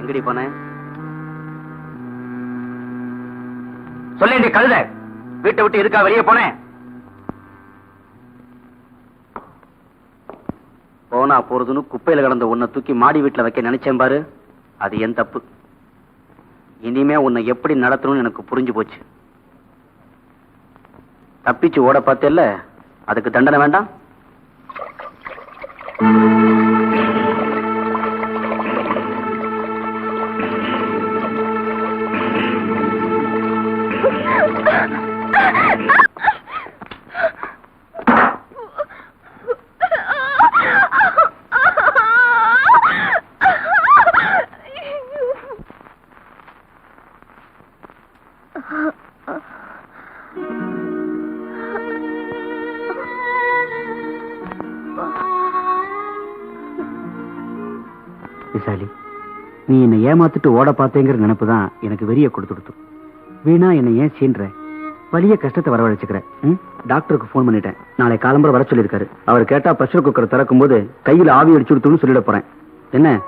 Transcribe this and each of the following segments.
எங்கடி போன? சொல்லேண்டி கழுத, வீட்டை விட்டு இருக்கா வெளியே போனேன்? போனா போறதுன்னு குப்பையில கிடந்த உன்னை தூக்கி மாடி வீட்டுல வைக்க நினைச்சேன் பாரு, அது என் தப்பு. இனிமே உன்னை எப்படி நடத்தணும்னு எனக்கு புரிஞ்சு போச்சு. தப்பிச்சு ஓட பார்த்தேல்ல, அதுக்கு தண்டனை வேண்டாம்? விசாலி, நீ என்னை ஏமாத்திட்டு ஓட பார்த்தேங்கிற நினைப்புதான் எனக்கு வெறிய கொடுத்துடுத்து. வீணா என்னை ஏன் சீன்ற? வலிய கஷ்டத்தை வரவழைச்சுக்கிற. டாக்டருக்கு போன் பண்ணிட்டேன். நாளை காலம்பரம் வர சொல்லியிருக்காரு. அவர் கேட்டா பிரஷர் குக்கர் திறக்கும் போது கையில் ஆவி அடிச்சு கொடுத்துன்னு சொல்லிட போறேன். என்ன,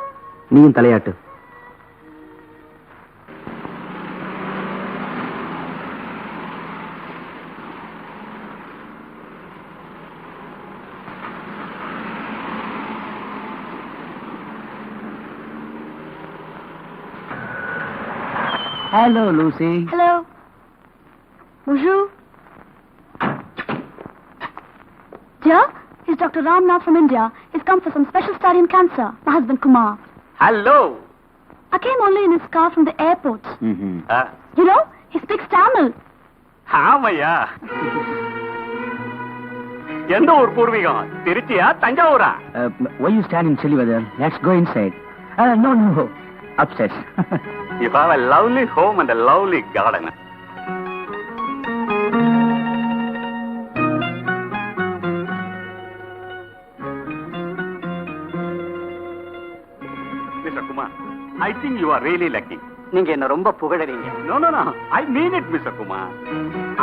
நீயும் தலையாட்டு. Hello, Lucy. Hello. Bonjour. Dear, he's Dr. Ramnath from India. He's come for some special study in cancer. My husband Kumar. Hello. I came only in his car from the airport. You know, he speaks Tamil. ஆமையா. எந்த ஊர் பூர்வீகம்? திருச்சியா, தஞ்சாவூரா? Why you stand in chilly weather? Let's go inside. No, upstairs. You have a lovely home and a lovely garden. Mr. Kumar, I think you are really lucky. நீங்க என்ன ரொம்ப புகழறீங்க. No, I mean it, Mr. Kumar.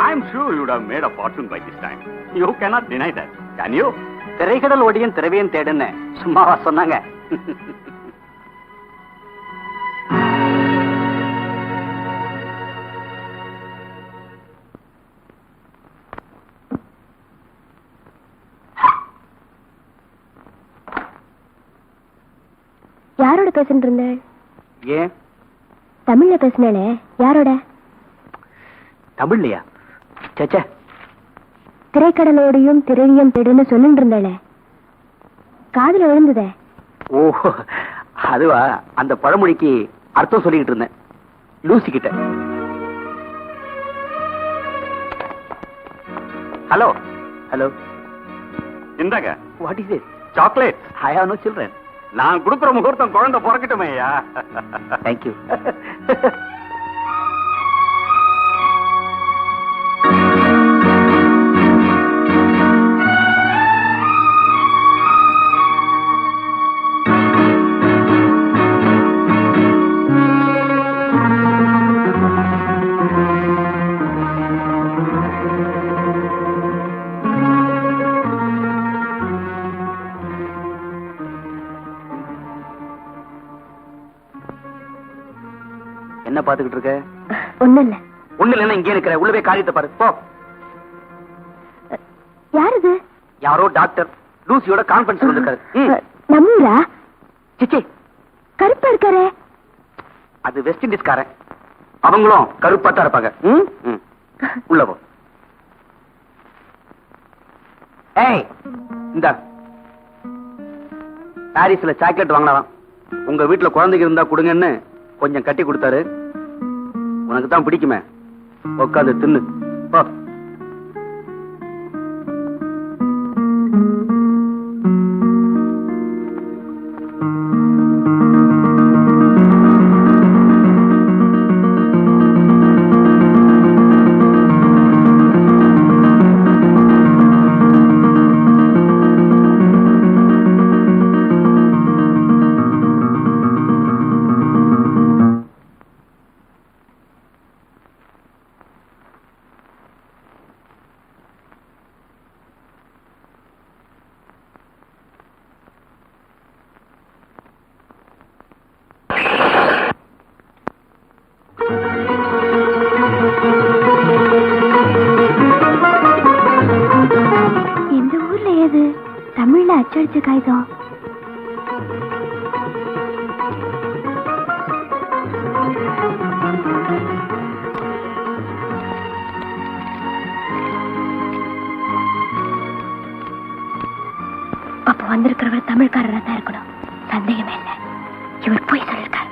I'm sure you would have made a fortune by this time. You cannot deny that, can you? திரைக்கடல் ஓடியும் திரவியம் தேடுன்னு சும்மாவா சொன்னாங்க? யாரோட பேசிட்டு இருந்தேன்? ஏன் தமிழ்ல பேசினே? யாரோட? தமிழ்லையா? சேச்சே, திரைக்கடலோடையும் திரவியம் தேடுன்னு சொல்லிட்டு இருந்தேன். காதுல விழுந்ததே. ஓ, அதுவா? அந்த பழமொழிக்கு அர்த்தம் சொல்லிக்கிட்டு இருந்தேன் லூசி கிட்ட. ஹலோ ஹலோ, இந்தாங்க. What is it? Chocolate. I have no children. நான் கொடுக்குற முகூர்த்தம் குழந்தை பிறக்கட்டுமே. தேங்க்யூ. என்ன பாத்துக்கிட்டு இருக்க? ஒண்ணு இல்ல. ஒண்ணு இல்ல, இங்கே இருக்கிற. உள்ள போய் காரியத்தை பாரு போ. யார் இது? யாரோ டாக்டர் லூசியோட கான்ஃபரன்ஸ் வந்திருக்காரு. நம்மூரா? சிச்சி, கருப்பா இருக்காரே. அது வெஸ்ட் இண்டீஸ்காரன். அவங்களும் கருப்பா தான் இருப்பாங்க. உள்ள போ. ஏய், இந்த பாரிஸ்ல சாக்லேட் வாங்கினாராம். உங்க வீட்டுல குழந்தைங்க இருந்தா கொடுங்கன்னு கொஞ்சம் கட்டி கொடுத்தாரு. உனக்கு தான் பிடிக்குமே, உட்காந்து தின்னு போ. பிடிச்ச காகிதம். அப்ப வந்திருக்கிறவர் தமிழ்காரரா தான் இருக்கணும், சந்தேகமே இல்லை. இவர் போய் சொல்லிருக்காரு.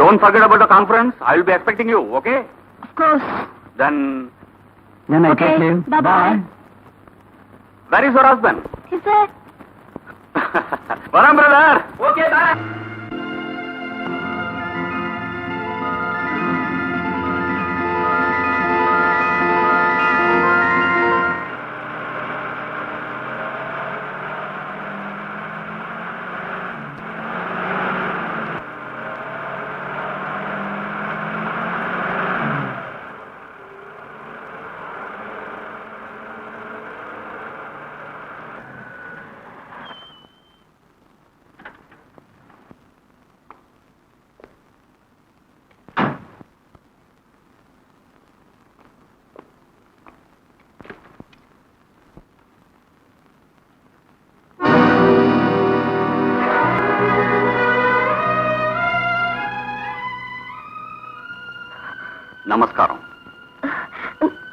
Don't forget about the conference. I will be expecting you, okay? Of course. Then, Then I Okay, take leave. bye-bye. where is your husband? Is there? Varam, brother. Okay, bye. நமஸ்காரம்.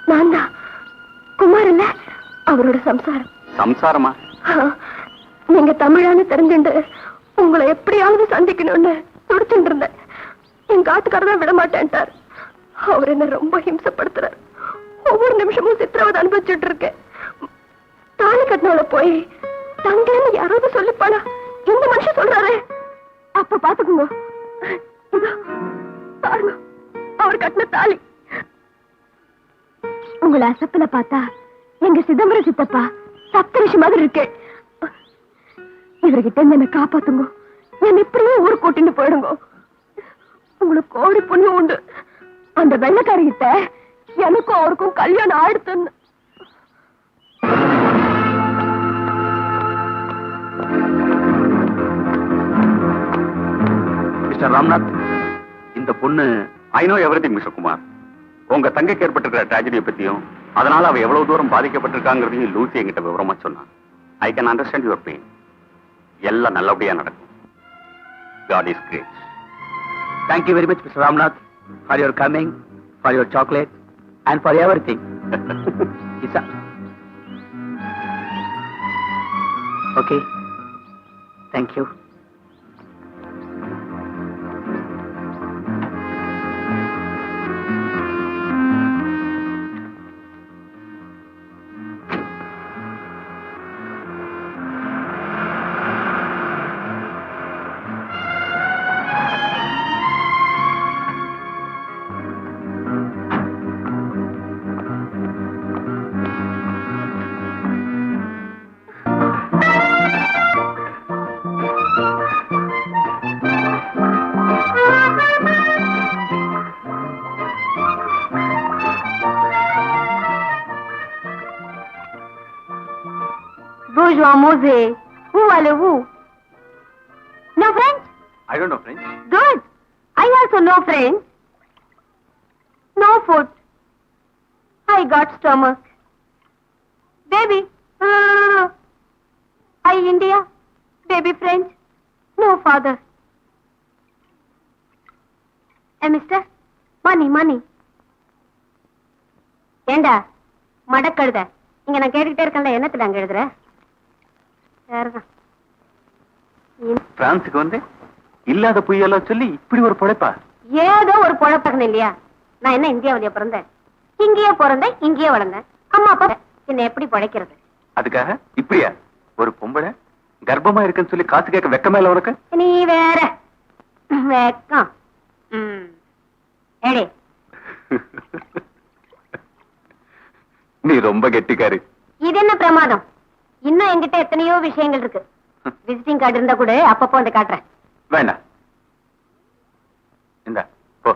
நான் தான் குமார் இல்ல, அவரோட சம்சாரம். சம்சாரமா? நீங்க தமிழான்னு தெரிஞ்சுண்டு உங்களை எப்படியாவது சந்திக்கணும்னு துடிச்சுட்டு இருந்தேன். எங்க ஆத்துக்காரர் தான் விட மாட்டேன்ட்டார். அவர் என்ன ரொம்ப ஹிம்சப்படுத்துறார். ஒவ்வொரு நிமிஷமும் சித்திரவதை அனுபவிச்சுட்டு இருக்கேன். தாலி கட்டினவளை போய் தங்கன்னு யாராவது சொல்லிப்பானா? இந்த மனுஷன் சொல்றாரு. அப்ப பாத்துக்குங்க, இதோ பாருங்க, அவர் கட்டின தாலி. உங்களை அசப்பில பார்த்தா எங்க சிதம்பரம் சித்தப்பா சப்தரிஷி மாதிரி இருக்கு. இவர்கிட்ட இருந்து என்ன காப்பாத்துங்க. என்ன இப்படியே ஊர் கூட்டிட்டு போயிடுங்க. உங்களுக்கு கோடி புண்ணியம் உண்டு. அந்த வெள்ளக்காரிகிட்ட எனக்கும் அவருக்கும் கல்யாணம் ஆயிடுத்துன்னு. மிஸ்டர் ராம்நாத், இந்த பொண்ணு I know everything mister Kumar. உங்க தங்கைக்கு ஏற்பட்டிருக்கிற ட்ராஜடியை பத்தியும் அதனால அவ எவ்வளவு தூரம் பாதிக்கப்பட்டிருக்காங்கிறதையும் லூசி என்கிட்ட விவரமா சொன்னான். I can understand your pain. எல்லாம் நல்லபடியா நடக்கும். God is great. Thank you very much, Mr. Ramnath, for your coming, for your chocolate, and for everything. It's a... Okay. Thank you. Bourgeois Mosé, où allez-vous? No French? I don't know French. Good. I also know French. No food. I got stomach. Baby. I India. Baby French. No father. Hey mister, money. ஏண்டா மடக்கழுத, இங்க நான் கேட்டுக்கிட்டே இருக்கேன்ல, என்னத்துல அங்க எழுதுற? பிரான்ஸுக்கு வந்து இல்லாத புயெல்லாம் சொல்லி இப்படி ஒரு பொழைப்பா? ஏதோ ஒரு பொழப்பகன் இல்லையா? நான் என்ன இந்தியாவிலேயே பிறந்தேன்? இங்கேயே பிறந்தேன், இங்கேயே வளர்ந்தேன். அம்மா அப்பா என்ன எப்படி பழைக்கிறது? அதுக்காக இப்படியா ஒரு பொம்பளை கர்ப்பமா இருக்குன்னு சொல்லி காசு கேட்க வெக்கமே இல்ல உனக்கு? நீ வேற வெக்கம். ஏடே நீ ரொம்ப கெட்டிக்காரு. இது என்ன பிரமாதம்? இன்னும் என்கிட்ட எத்தனையோ விஷயங்கள் இருக்கு. விசிட்டிங் கார்டு இருந்தா கூட அப்பப்போ வந்து காட்டுறேன். வேண்டாம், இந்த போ.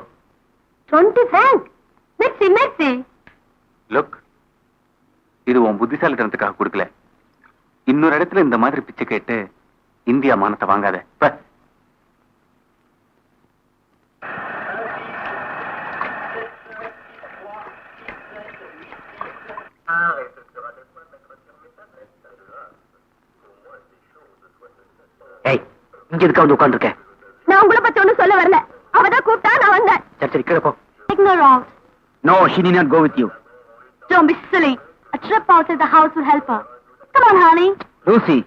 20 francs? मैं மெர்சி மெர்சி. லுக், இது உன் புத்திசாலித்தனத்துக்காக கொடுக்கல. இன்னொரு இடத்துல இந்த மாதிரி பிச்சை கேட்டு இந்தியா மானத்தை வாங்காத. இங்க எதுக்கு வந்து உட்காந்துருக்கேன்? நான் உங்களை பத்தி ஒண்ணும் சொல்ல வரல. அவதான் கூப்பிட்டா நான் வந்தேன். சரி சரி, கீழே போ. Taking her out. No, she need not go with you. Don't be silly. A trip outside the house will help her. Come on, honey. Lucy,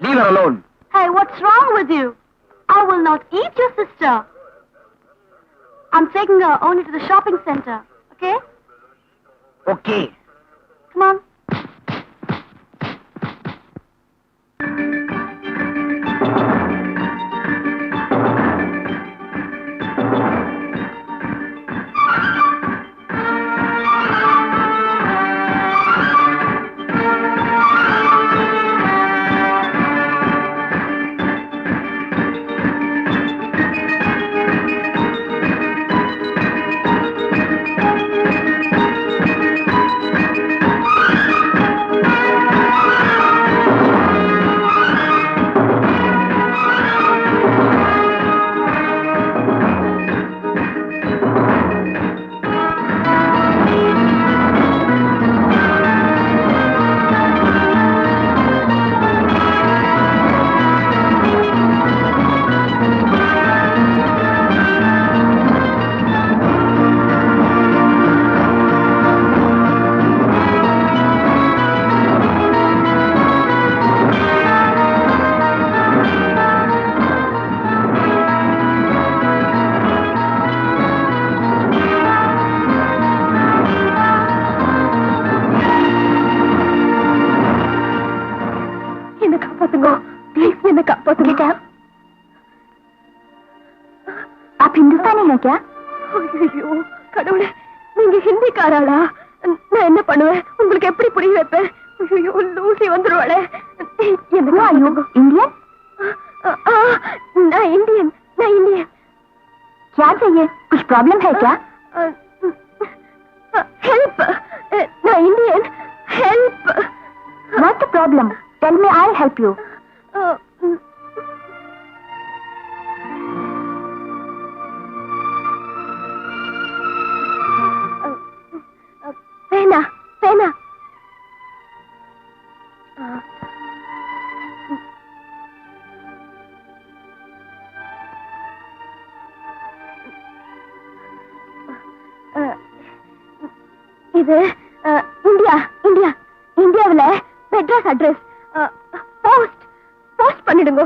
leave her alone. Hey, what's wrong with you? I will not eat your sister. I'm taking her only to the shopping center. Okay? Okay. Come on. आप हिंदुस्तानी हैं क्या? ஐயோ கடவுளே, நீங்க ஹிந்திக்காராளா? நான் என்ன பண்ணுவேன்? உங்களுக்கு எப்படி புரிய வைப்பேன்? ஐயோ லூசி வந்துருவாளே. इंडियन? நான் இந்தியன். क्या चाहिए? कुछ प्रॉब्लम है क्या? हेल्प. நான் Indian. Help. What's the problem? Tell me, I'll help you. पेना. இது இந்தியாவுல மெட்ராஸ் அட்ரஸ். போஸ்ட் பண்ணிடுங்க.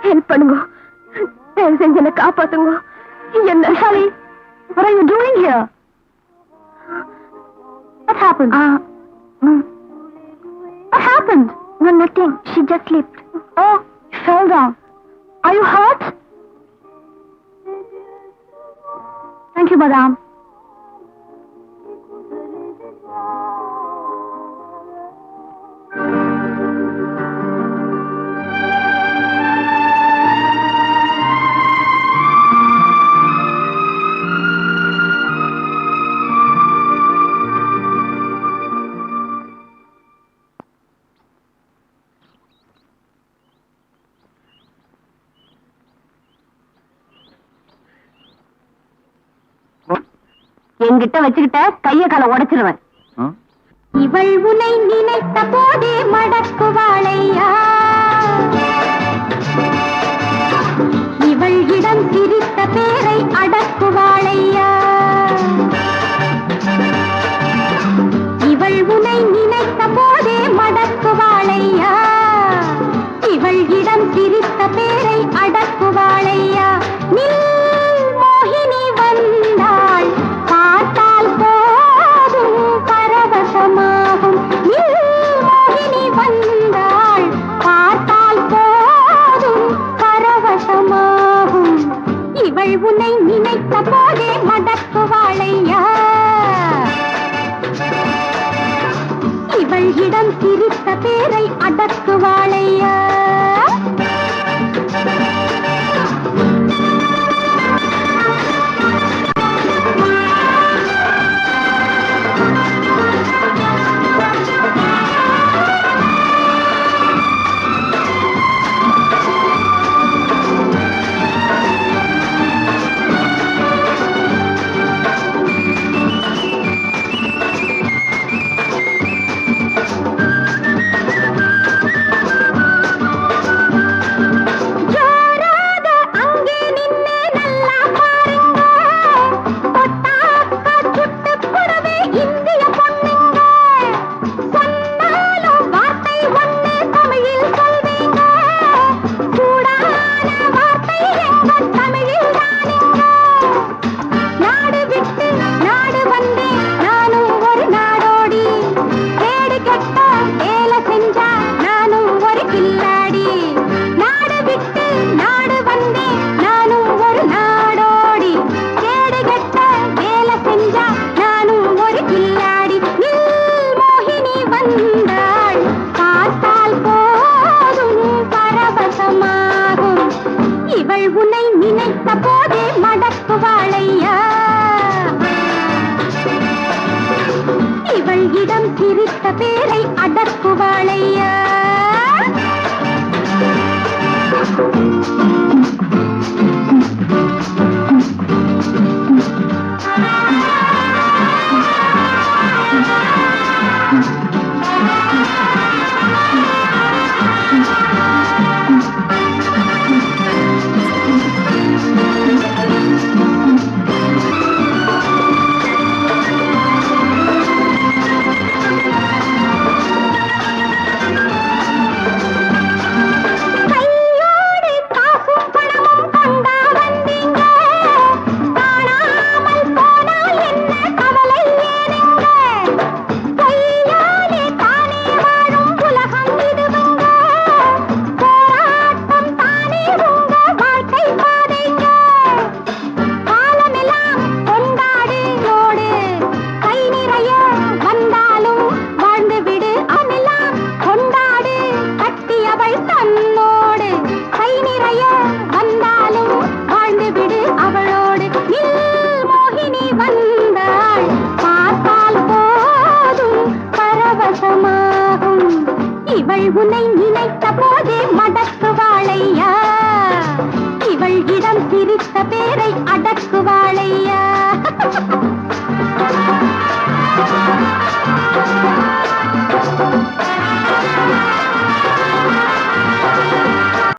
ஹெல்ப் பண்ணுங்க. தயவு செஞ்சு என்ன காப்பாத்துங்க. என்ன sorry? What are you doing here? What happened? What happened? No, nothing. She just slipped. Oh, fell down. Are you hurt? Thank you, madam. என்கிட்ட வச்சுக்கிட்ட கைய கால உடைச்சிருவேன். இவள் உன்னை நினைத்த போதே மடக்குவாளையா, இவள் இடம் சிரித்த பேரை அடக்குவாளையா, இவள் உன்னை நினைத்த போதே மடக்குவாளையா, இவள் இடம் சிரித்த பேரை அடக்குவாளையா. மோகினி வந்தாள், பார்த்தால் போதும் பரவசமாகும். மோகினி வந்தாள், பார்த்தால் போதும் பரவசமாகும். இவள் உன்னை நினைத்த போதே மடக்க இவள் இடம் சிரித்த பேரை அடக்குவாளையா இவள் உன்னை நினைத்த போதே மடக்குவாளையா இவள் இடம் சிரித்த பேரை அடக்குவாளையா